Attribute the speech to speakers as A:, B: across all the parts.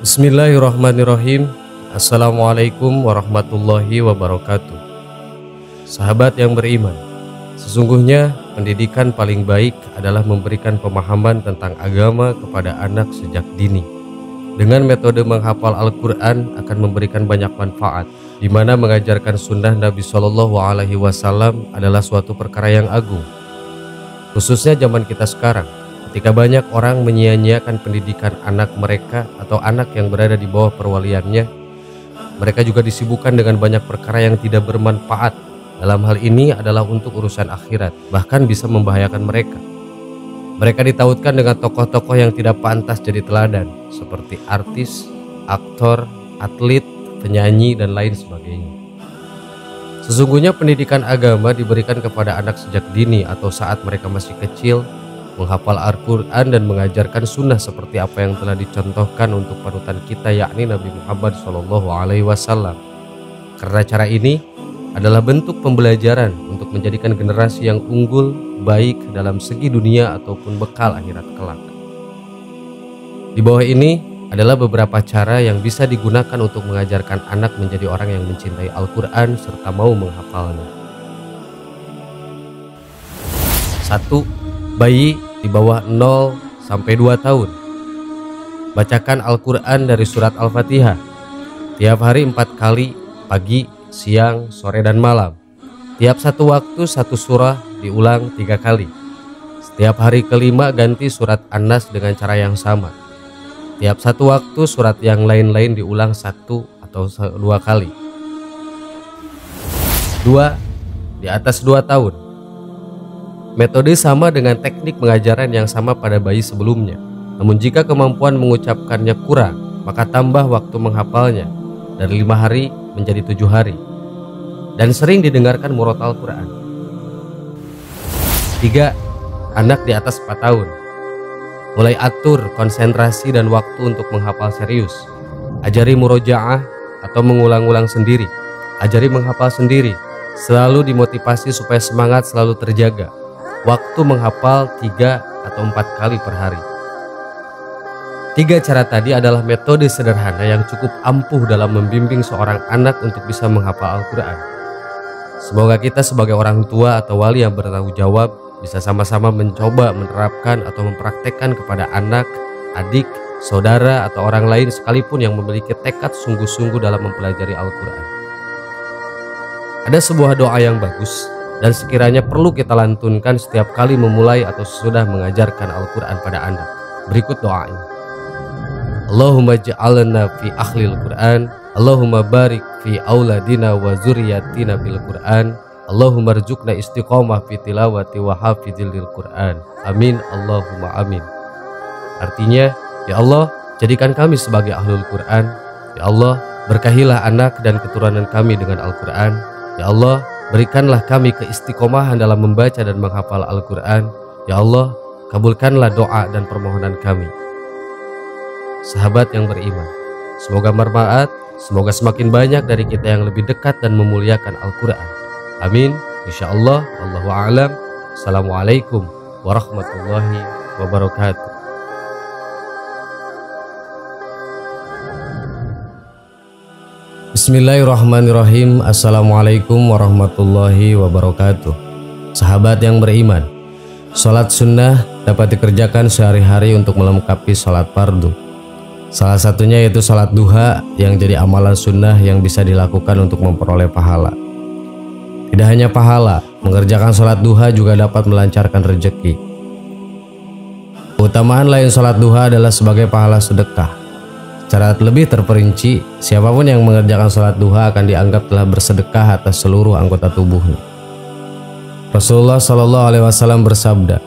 A: Bismillahirrahmanirrahim. Assalamualaikum warahmatullahi wabarakatuh. Sahabat yang beriman, sesungguhnya pendidikan paling baik adalah memberikan pemahaman tentang agama kepada anak sejak dini. Dengan metode menghafal Al-Quran akan memberikan banyak manfaat, di mana mengajarkan sunnah Nabi Shallallahu Alaihi Wasallam adalah suatu perkara yang agung. Khususnya zaman kita sekarang, ketika banyak orang menyia-nyiakan pendidikan anak mereka atau anak yang berada di bawah perwaliannya, mereka juga disibukkan dengan banyak perkara yang tidak bermanfaat. Dalam hal ini adalah untuk urusan akhirat, bahkan bisa membahayakan mereka. Mereka ditautkan dengan tokoh-tokoh yang tidak pantas jadi teladan, seperti artis, aktor, atlet, penyanyi, dan lain sebagainya. Sesungguhnya pendidikan agama diberikan kepada anak sejak dini atau saat mereka masih kecil, menghafal Al-Quran dan mengajarkan sunnah seperti apa yang telah dicontohkan untuk panutan kita, yakni Nabi Muhammad SAW. Karena cara ini adalah bentuk pembelajaran untuk menjadikan generasi yang unggul, baik dalam segi dunia ataupun bekal akhirat kelak. Di bawah ini adalah beberapa cara yang bisa digunakan untuk mengajarkan anak menjadi orang yang mencintai Al-Quran serta mau menghafalnya. 1. Bayi di bawah 0 sampai 2 tahun. Bacakan Al-Quran dari surat Al-Fatihah tiap hari 4 kali, pagi, siang, sore, dan malam. Tiap satu waktu satu surah diulang 3 kali. Setiap hari kelima ganti surat An-Nas dengan cara yang sama. Tiap satu waktu surat yang lain-lain diulang 1 atau 2 kali. 2. Di atas 2 tahun. Metode sama dengan teknik pengajaran yang sama pada bayi sebelumnya. Namun jika kemampuan mengucapkannya kurang, maka tambah waktu menghafalnya dari 5 hari menjadi 7 hari. Dan sering didengarkan murotal Quran. 3. Anak di atas 4 tahun. Mulai atur konsentrasi dan waktu untuk menghafal serius. Ajari murojaah atau mengulang-ulang sendiri. Ajari menghafal sendiri. Selalu dimotivasi supaya semangat selalu terjaga. Waktu menghafal 3 atau 4 kali per hari. 3 cara tadi adalah metode sederhana yang cukup ampuh dalam membimbing seorang anak untuk bisa menghafal Al-Quran. Semoga kita sebagai orang tua atau wali yang bertanggung jawab bisa sama-sama mencoba menerapkan atau mempraktekkan kepada anak, adik, saudara, atau orang lain sekalipun yang memiliki tekad sungguh-sungguh dalam mempelajari Al-Quran. Ada sebuah doa yang bagus dan sekiranya perlu kita lantunkan setiap kali memulai atau sesudah mengajarkan Al-Quran pada anak. Berikut doanya. Allahumma ja'alna fi akhlil Quran, Allahumma barik fi auladina wa zuriyatina bil Quran, Allahumma rzuqna istiqomah fi tilawati wa hafizil Quran. Amin Allahumma amin. Artinya, ya Allah, jadikan kami sebagai ahlul Quran. Ya Allah, berkahilah anak dan keturunan kami dengan Al-Quran. Ya Allah, berikanlah kami keistiqomahan dalam membaca dan menghafal Al-Quran. Ya Allah, kabulkanlah doa dan permohonan kami. Sahabat yang beriman, semoga bermanfaat, semoga semakin banyak dari kita yang lebih dekat dan memuliakan Al-Quran. Amin. Insyaallah. Wallahu a'lam. Assalamualaikum warahmatullahi wabarakatuh. Bismillahirrahmanirrahim. Assalamualaikum warahmatullahi wabarakatuh. Sahabat yang beriman, sholat sunnah dapat dikerjakan sehari-hari untuk melengkapi sholat fardu. Salah satunya yaitu sholat duha yang jadi amalan sunnah yang bisa dilakukan untuk memperoleh pahala. Tidak hanya pahala, mengerjakan sholat duha juga dapat melancarkan rezeki. Keutamaan lain sholat duha adalah sebagai pahala sedekah. Secara lebih terperinci, siapapun yang mengerjakan sholat duha akan dianggap telah bersedekah atas seluruh anggota tubuhnya. Rasulullah Shallallahu Alaihi Wasallam bersabda,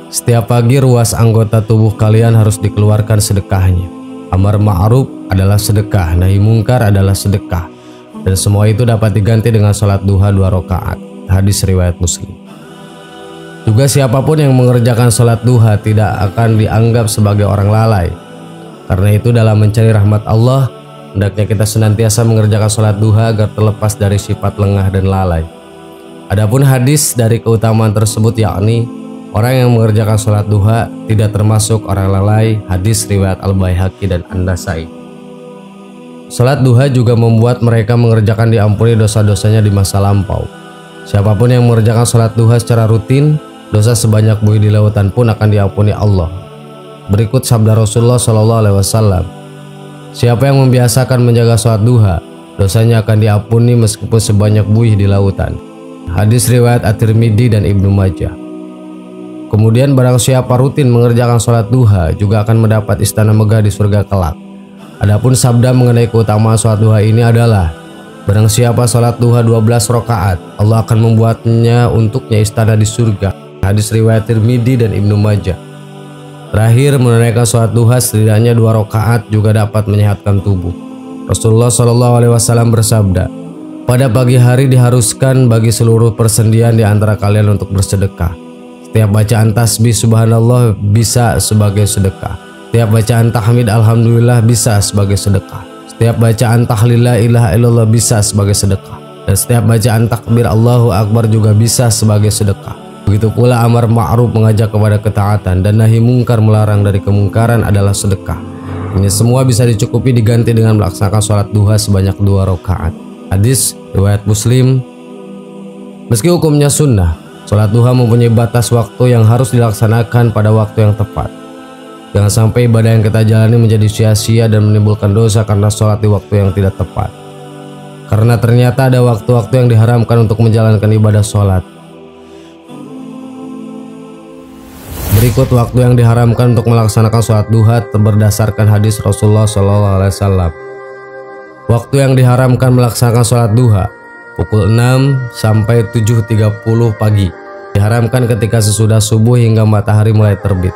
A: setiap pagi ruas anggota tubuh kalian harus dikeluarkan sedekahnya. Amar ma'ruf adalah sedekah, nahi mungkar adalah sedekah, dan semua itu dapat diganti dengan sholat duha 2 rakaat. Hadis riwayat Muslim. Juga siapapun yang mengerjakan sholat duha tidak akan dianggap sebagai orang lalai. Karena itu dalam mencari rahmat Allah, hendaknya kita senantiasa mengerjakan sholat duha agar terlepas dari sifat lengah dan lalai. Adapun hadis dari keutamaan tersebut, yakni orang yang mengerjakan sholat duha tidak termasuk orang lalai. Hadis riwayat Al-Baihaqi dan An-Nasai. Salat duha juga membuat mereka mengerjakan diampuni dosa-dosanya di masa lampau. Siapapun yang mengerjakan salat duha secara rutin, dosa sebanyak buih di lautan pun akan diampuni Allah. Berikut sabda Rasulullah SAW, siapa yang membiasakan menjaga salat duha, dosanya akan diampuni meskipun sebanyak buih di lautan. Hadis riwayat At-Tirmidzi dan Ibnu Majah. Kemudian barang siapa rutin mengerjakan salat duha juga akan mendapat istana megah di surga kelak. Adapun sabda mengenai keutamaan salat duha ini adalah, barang siapa salat duha 12 rakaat, Allah akan membuatnya untuknya istana di surga. Hadis riwayat Tirmidzi dan Ibnu Majah. Terakhir, menunaikan salat duha setidaknya 2 rakaat juga dapat menyehatkan tubuh. Rasulullah SAW bersabda, pada pagi hari diharuskan bagi seluruh persendian di antara kalian untuk bersedekah. Setiap bacaan tasbih subhanallah bisa sebagai sedekah. Setiap bacaan tahmid alhamdulillah bisa sebagai sedekah. Setiap bacaan tahlil la ilaha illallah bisa sebagai sedekah. Dan setiap bacaan takbir Allahu Akbar juga bisa sebagai sedekah. Begitu pula amar ma'ruf mengajak kepada ketaatan dan nahi mungkar melarang dari kemungkaran adalah sedekah. Ini semua bisa dicukupi diganti dengan melaksanakan sholat duha sebanyak 2 rakaat. Hadis riwayat Muslim. Meski hukumnya sunnah, sholat duha mempunyai batas waktu yang harus dilaksanakan pada waktu yang tepat. Jangan sampai ibadah yang kita jalani menjadi sia-sia dan menimbulkan dosa karena sholat di waktu yang tidak tepat. Karena ternyata ada waktu-waktu yang diharamkan untuk menjalankan ibadah sholat. Berikut waktu yang diharamkan untuk melaksanakan sholat duha berdasarkan hadis Rasulullah SAW. Waktu yang diharamkan melaksanakan sholat duha, pukul 6 sampai 7.30 pagi. Diharamkan ketika sesudah subuh hingga matahari mulai terbit.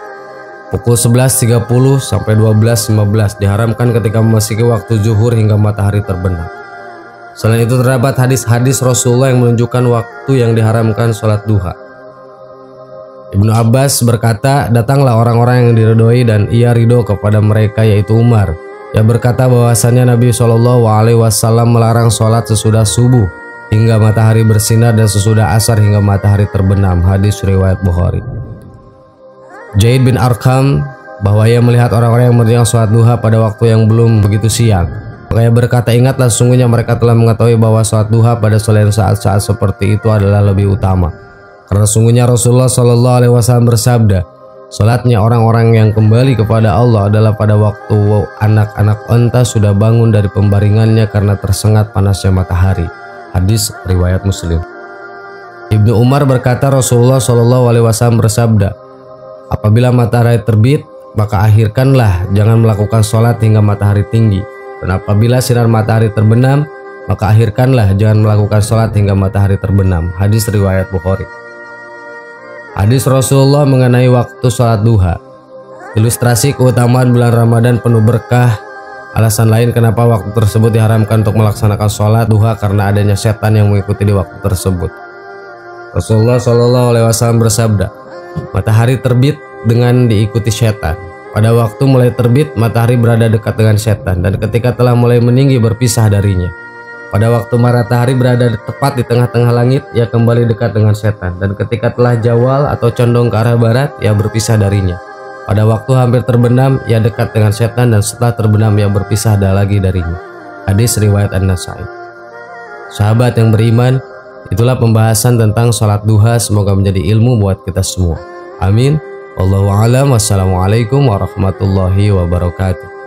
A: Pukul 11.30 sampai 12.15 diharamkan ketika memasuki waktu zuhur hingga matahari terbenam. Selain itu terdapat hadis-hadis Rasulullah yang menunjukkan waktu yang diharamkan sholat duha. Ibnu Abbas berkata, datanglah orang-orang yang diridhoi dan ia ridho kepada mereka, yaitu Umar. Ia berkata bahwasannya Nabi SAW melarang sholat sesudah subuh hingga matahari bersinar dan sesudah asar hingga matahari terbenam. Hadis riwayat Bukhari. Zaid bin Arqam bahwa ia melihat orang-orang yang mengerjakan sholat duha pada waktu yang belum begitu siang. Maka ia berkata, ingatlah sesungguhnya mereka telah mengetahui bahwa sholat duha pada selain saat-saat seperti itu adalah lebih utama. Karena sungguhnya Rasulullah SAW bersabda, sholatnya orang-orang yang kembali kepada Allah adalah pada waktu anak-anak onta sudah bangun dari pembaringannya karena tersengat panasnya matahari. Hadis riwayat Muslim. Ibnu Umar berkata, Rasulullah SAW bersabda, apabila matahari terbit, maka akhirkanlah, jangan melakukan sholat hingga matahari tinggi. Dan apabila sinar matahari terbenam, maka akhirkanlah, jangan melakukan sholat hingga matahari terbenam. Hadis riwayat Bukhari. Hadis Rasulullah mengenai waktu sholat duha. Ilustrasi keutamaan bulan Ramadan penuh berkah. Alasan lain kenapa waktu tersebut diharamkan untuk melaksanakan sholat duha karena adanya setan yang mengikuti di waktu tersebut. Rasulullah SAW bersabda, matahari terbit dengan diikuti setan. Pada waktu mulai terbit, matahari berada dekat dengan setan, dan ketika telah mulai meninggi berpisah darinya. Pada waktu matahari berada tepat di tengah-tengah langit, ia kembali dekat dengan setan, dan ketika telah jawal atau condong ke arah barat, ia berpisah darinya. Pada waktu hampir terbenam, ia dekat dengan setan, dan setelah terbenam, ia berpisah lagi darinya. Hadis riwayat An-Nasai. Sahabat yang beriman, itulah pembahasan tentang sholat duha. Semoga menjadi ilmu buat kita semua. Amin. Wallahu a'lam. Wassalamualaikum warahmatullahi wabarakatuh.